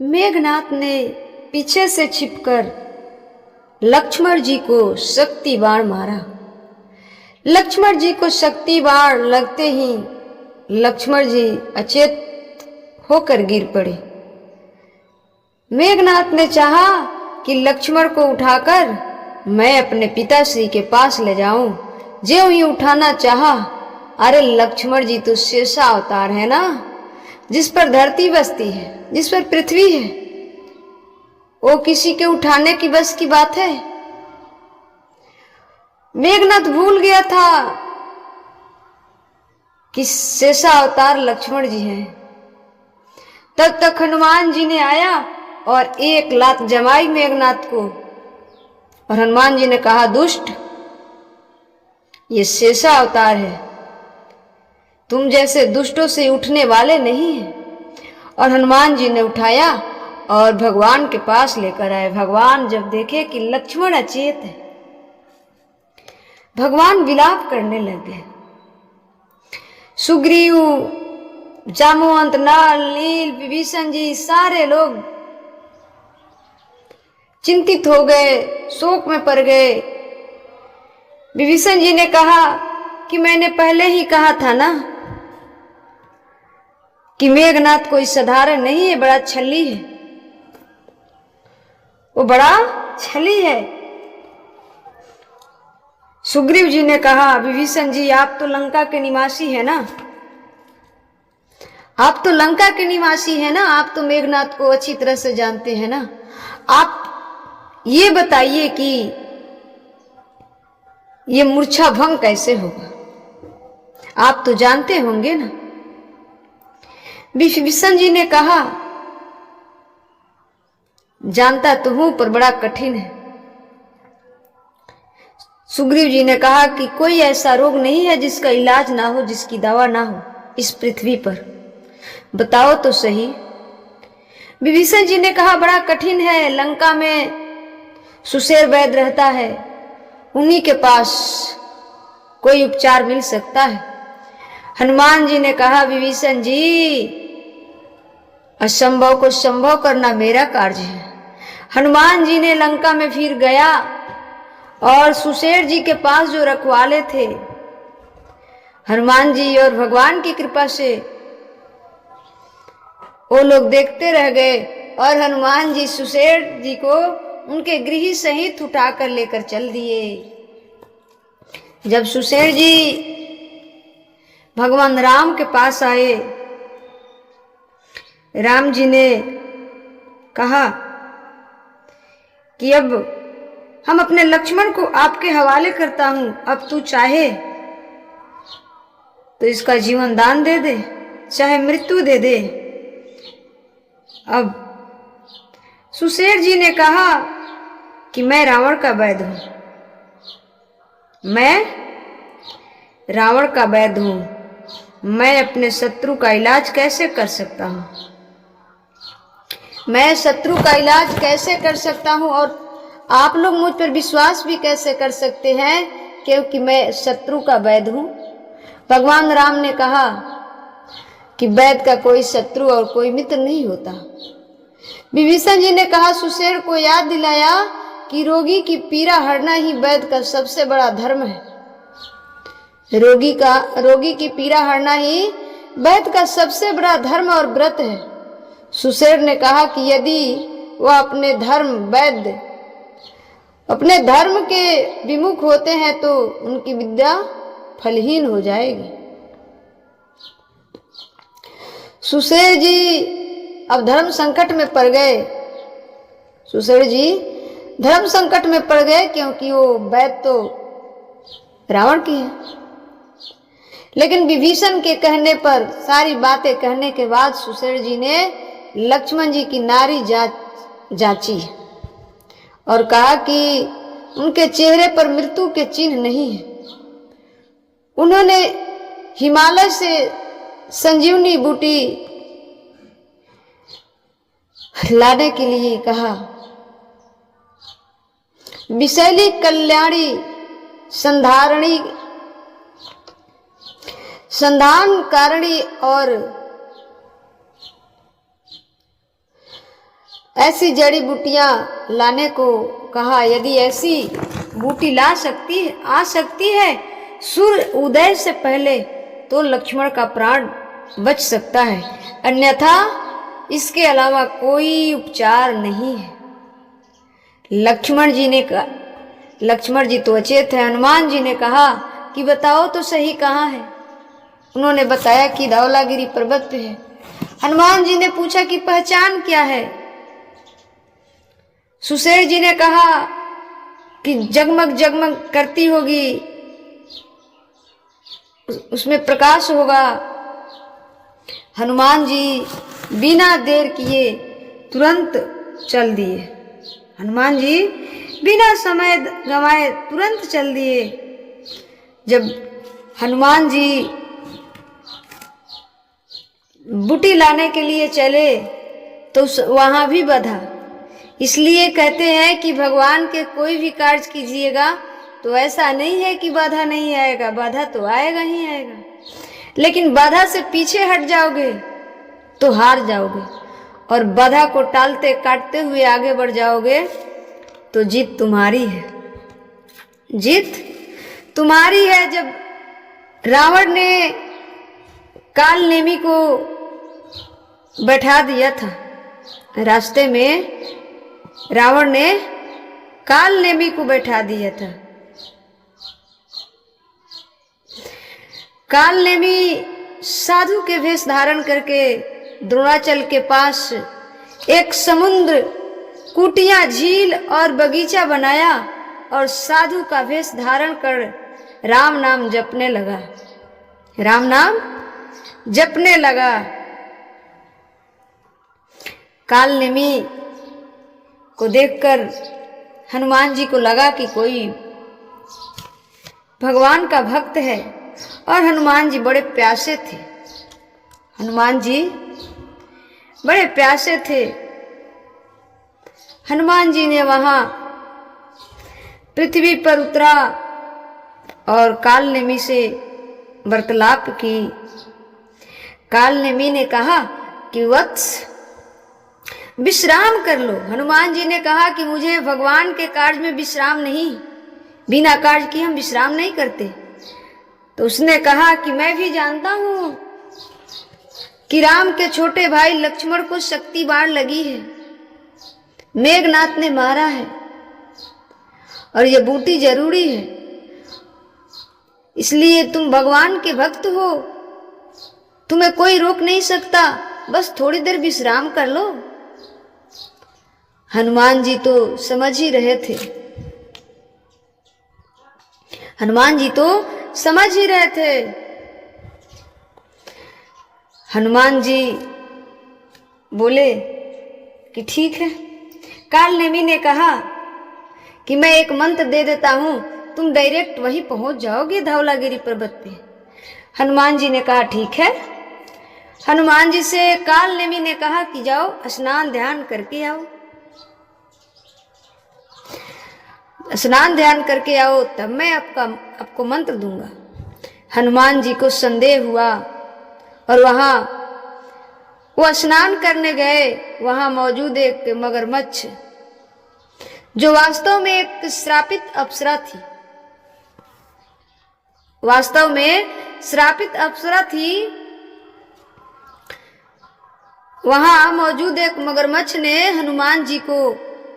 मेघनाथ ने पीछे से छिपकर लक्ष्मण जी को शक्ति बाण मारा। लक्ष्मण जी को शक्ति बाण लगते ही लक्ष्मण जी अचेत होकर गिर पड़े। मेघनाथ ने चाहा कि लक्ष्मण को उठाकर मैं अपने पिताश्री के पास ले जाऊं। ज्यों ही उठाना चाहा, अरे लक्ष्मण जी तो शेषा अवतार है ना, जिस पर धरती बसती है, जिस पर पृथ्वी है, वो किसी के उठाने की बस की बात है। मेघनाथ भूल गया था कि शेषा अवतार लक्ष्मण जी हैं। तब तक हनुमान जी ने आया और एक लात जमाई मेघनाथ को, और हनुमान जी ने कहा, दुष्ट, ये शेषा अवतार है, तुम जैसे दुष्टों से उठने वाले नहीं है। और हनुमान जी ने उठाया और भगवान के पास लेकर आए। भगवान जब देखे कि लक्ष्मण अचेत है, भगवान विलाप करने लगे। सुग्रीव, जामवंत, नल, नील, विभीषण जी सारे लोग चिंतित हो गए, शोक में पड़ गए। विभीषण जी ने कहा कि मैंने पहले ही कहा था ना कि मेघनाथ कोई साधारण नहीं है, बड़ा छली है, वो बड़ा छली है। सुग्रीव जी ने कहा, विभीषण जी आप तो लंका के निवासी है ना, आप तो लंका के निवासी है ना, आप तो मेघनाथ को अच्छी तरह से जानते हैं ना। आप ये बताइए कि ये मूर्छा भंग कैसे होगा, आप तो जानते होंगे ना। विभीषण जी ने कहा, जानता तो हूं पर बड़ा कठिन है। सुग्रीव जी ने कहा कि कोई ऐसा रोग नहीं है जिसका इलाज ना हो, जिसकी दवा ना हो इस पृथ्वी पर, बताओ तो सही। विभीषण जी ने कहा, बड़ा कठिन है, लंका में सुशेर वैद्य रहता है, उन्हीं के पास कोई उपचार मिल सकता है। हनुमान जी ने कहा, विभीषण जी असंभव को संभव करना मेरा कार्य है। हनुमान जी ने लंका में फिर गया और सुशेर जी के पास जो रखवाले थे, हनुमान जी और भगवान की कृपा से वो लोग देखते रह गए और हनुमान जी सुशेर जी को उनके गृह सहित उठाकर लेकर चल दिए। जब सुशेर जी भगवान राम के पास आए, राम जी ने कहा कि अब हम अपने लक्ष्मण को आपके हवाले करता हूं, अब तू चाहे तो इसका जीवन दान दे दे, चाहे मृत्यु दे दे। अब सुशेर जी ने कहा कि मैं रावण का वैद्य हूं, मैं रावण का वैद्य हूं, मैं अपने शत्रु का इलाज कैसे कर सकता हूं, मैं शत्रु का इलाज कैसे कर सकता हूं, और आप लोग मुझ पर विश्वास भी कैसे कर सकते हैं क्योंकि मैं शत्रु का वैद्य हूं। भगवान राम ने कहा कि वैद्य का कोई शत्रु और कोई मित्र नहीं होता। विभीषण जी ने कहा, सुशेर को याद दिलाया कि रोगी की पीड़ा हरना ही वैद्य का सबसे बड़ा धर्म है। रोगी की पीड़ा हरना ही वैद्य का सबसे बड़ा धर्म और व्रत है। सुशेर ने कहा कि यदि वह अपने धर्म के विमुख होते हैं तो उनकी विद्या फलहीन हो जाएगी। सुशेर जी अब धर्म संकट में पड़ गए। सुशेर जी धर्म संकट में पड़ गए क्योंकि वो वैद्य तो रावण की है। लेकिन विभीषण के कहने पर, सारी बातें कहने के बाद सुशेर जी ने लक्ष्मण जी की नारी जांची और कहा कि उनके चेहरे पर मृत्यु के चिन्ह नहीं है। उन्होंने हिमालय से संजीवनी बूटी लाने के लिए कहा। विषैली कल्याणी संधान कारणी और ऐसी जड़ी बूटियां लाने को कहा। यदि ऐसी बूटी आ सकती है सूर्य उदय से पहले, तो लक्ष्मण का प्राण बच सकता है, अन्यथा इसके अलावा कोई उपचार नहीं है। लक्ष्मण जी तो अचेत है। हनुमान जी ने कहा कि बताओ तो सही कहाँ है। उन्होंने बताया कि धौलागिरी पर्वत पे है। हनुमान जी ने पूछा कि पहचान क्या है। सुशेर जी ने कहा कि जगमग जगमग करती होगी, उसमें प्रकाश होगा। हनुमान जी बिना देर किए तुरंत चल दिए। हनुमान जी बिना समय गंवाए तुरंत चल दिए। जब हनुमान जी बूटी लाने के लिए चले तो वहां भी बाधा। इसलिए कहते हैं कि भगवान के कोई भी कार्य कीजिएगा तो ऐसा नहीं है कि बाधा नहीं आएगा, बाधा तो आएगा ही आएगा। लेकिन बाधा से पीछे हट जाओगे तो हार जाओगे, और बाधा को टालते काटते हुए आगे बढ़ जाओगे तो जीत तुम्हारी है। जीत तुम्हारी है। जब रावण ने काल नेमी को बैठा दिया था रास्ते में, रावण ने काल नेमी को बैठा दिया था। काल नेमी साधु के वेश धारण करके द्रोणाचल के पास एक समुद्र, कुटिया, झील और बगीचा बनाया और साधु का वेश धारण कर राम नाम जपने लगा। राम नाम जपने लगा। काल नेमी को देखकर हनुमान जी को लगा कि कोई भगवान का भक्त है, और हनुमान जी बड़े प्यासे थे। हनुमान जी बड़े प्यासे थे। हनुमान जी ने वहां पृथ्वी पर उतरा और काल नेमी से वार्तालाप की। काल नेमी ने कहा कि वत्स विश्राम कर लो। हनुमान जी ने कहा कि मुझे भगवान के कार्य में विश्राम नहीं, बिना कार्य किए हम विश्राम नहीं करते। तो उसने कहा कि मैं भी जानता हूं कि राम के छोटे भाई लक्ष्मण को शक्ति बाण लगी है, मेघनाथ ने मारा है, और ये बूटी जरूरी है। इसलिए तुम भगवान के भक्त हो, तुम्हें कोई रोक नहीं सकता, बस थोड़ी देर विश्राम कर लो। हनुमान जी तो समझ ही रहे थे। हनुमान जी तो समझ ही रहे थे। हनुमान जी बोले कि ठीक है। काल नेमी ने कहा कि मैं एक मंत्र दे देता हूं, तुम डायरेक्ट वहीं पहुंच जाओगे धौलागिरी पर्वत पे। हनुमान जी ने कहा ठीक है। हनुमान जी से काल नेमी ने कहा कि जाओ स्नान ध्यान करके आओ, स्नान ध्यान करके आओ, तब मैं आपको मंत्र दूंगा। हनुमान जी को संदेह हुआ और वहां वो स्नान करने गए। वहां मौजूद एक मगरमच्छ, जो वास्तव में एक श्रापित अप्सरा थी, वास्तव में श्रापित अप्सरा थी, वहां मौजूद एक मगरमच्छ ने हनुमान जी को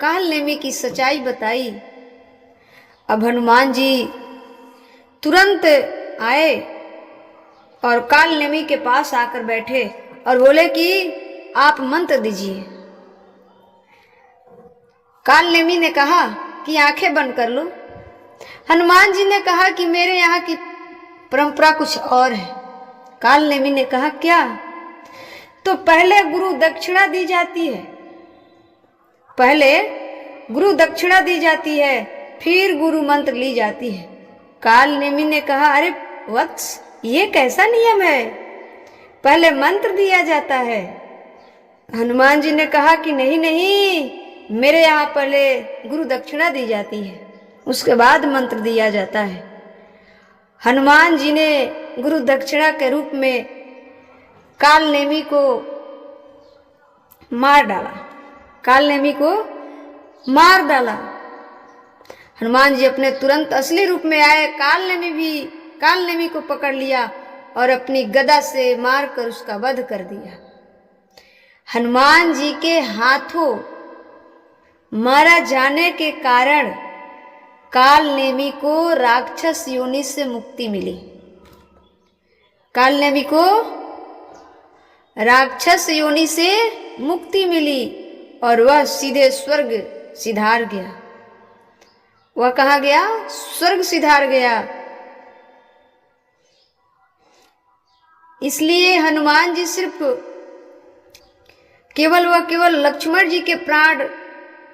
काल नेमी की सच्चाई बताई। अब हनुमान जी तुरंत आए और काल नेमी के पास आकर बैठे और बोले कि आप मंत्र दीजिए। काल नेमी ने कहा कि आंखें बंद कर लो। हनुमान जी ने कहा कि मेरे यहाँ की परंपरा कुछ और है। काल नेमी ने कहा क्या? तो पहले गुरु दक्षिणा दी जाती है, पहले गुरु दक्षिणा दी जाती है, फिर गुरु मंत्र ली जाती है। काल नेमी ने कहा अरे वत्स, ये कैसा नियम है, पहले मंत्र दिया जाता है। हनुमान जी ने कहा कि नहीं नहीं, मेरे यहाँ पहले गुरु दक्षिणा दी जाती है, उसके बाद मंत्र दिया जाता है। हनुमान जी ने गुरु दक्षिणा के रूप में काल नेमी को मार डाला। कालनेमी को मार डाला। हनुमान जी अपने तुरंत असली रूप में आए। कालनेमी को पकड़ लिया और अपनी गदा से मारकर उसका वध कर दिया। हनुमान जी के हाथों मारा जाने के कारण कालनेमी को राक्षस योनि से मुक्ति मिली। कालनेमी को राक्षस योनि से मुक्ति मिली और वह सीधे स्वर्ग सिधार गया। वह कहाँ गया? स्वर्ग सिधार गया। इसलिए हनुमान जी सिर्फ केवल लक्ष्मण जी के प्राण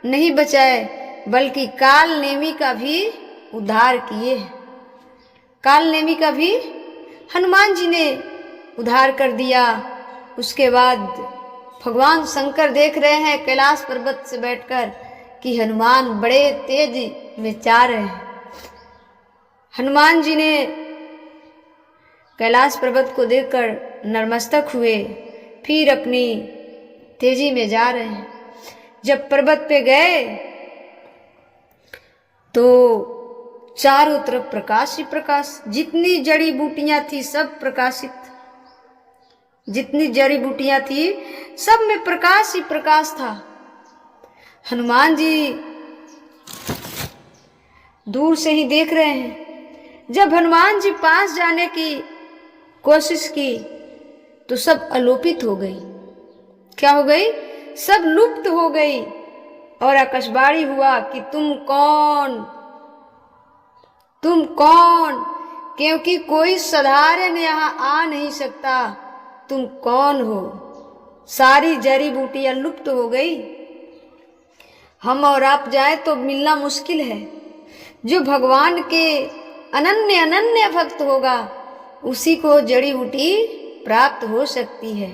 नहीं बचाए, बल्कि कालनेमी का भी उद्धार किए। कालनेमी का भी हनुमान जी ने उद्धार कर दिया। उसके बाद भगवान शंकर देख रहे हैं कैलाश पर्वत से बैठकर कि हनुमान बड़े तेज में जा रहे हैं। हनुमान जी ने कैलाश पर्वत को देखकर नतमस्तक हुए, फिर अपनी तेजी में जा रहे हैं। जब पर्वत पे गए तो चारों तरफ प्रकाश ही प्रकाश, जितनी जड़ी बूटियां थी सब प्रकाशित, जितनी जड़ी बूटियां थी सब में प्रकाश ही प्रकाश था। हनुमान जी दूर से ही देख रहे हैं। जब हनुमान जी पास जाने की कोशिश की तो सब अलोपित हो गई। क्या हो गई? सब लुप्त हो गई और आकाशवाणी हुआ कि तुम कौन, तुम कौन? क्योंकि कोई साधारण यहां आ नहीं सकता। तुम कौन हो? सारी जड़ी बूटियां लुप्त हो गई। हम और आप जाए तो मिलना मुश्किल है। जो भगवान के अनन्य अनन्य भक्त होगा उसी को जड़ी बूटी प्राप्त हो सकती है।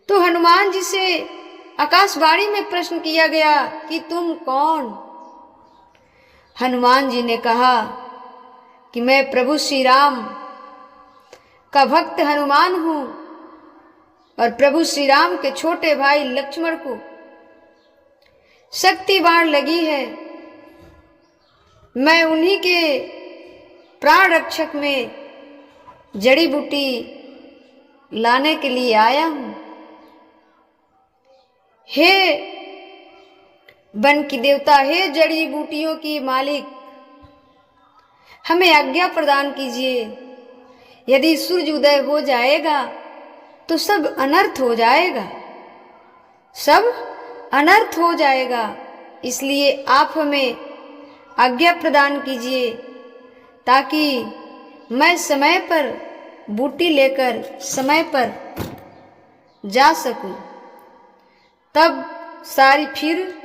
तो हनुमान जी से आकाशवाणी में प्रश्न किया गया कि तुम कौन? हनुमान जी ने कहा कि मैं प्रभु श्री राम का भक्त हनुमान हूं और प्रभु श्री राम के छोटे भाई लक्ष्मण को शक्ति बाण लगी है। मैं उन्हीं के प्राण रक्षक में जड़ी बूटी लाने के लिए आया हूं। हे वन की देवता, हे जड़ी बूटियों की मालिक, हमें आज्ञा प्रदान कीजिए। यदि सूर्य उदय हो जाएगा तो सब अनर्थ हो जाएगा, सब अनर्थ हो जाएगा। इसलिए आप हमें आज्ञा प्रदान कीजिए ताकि मैं समय पर बूटी लेकर समय पर जा सकूं। तब सारी फिर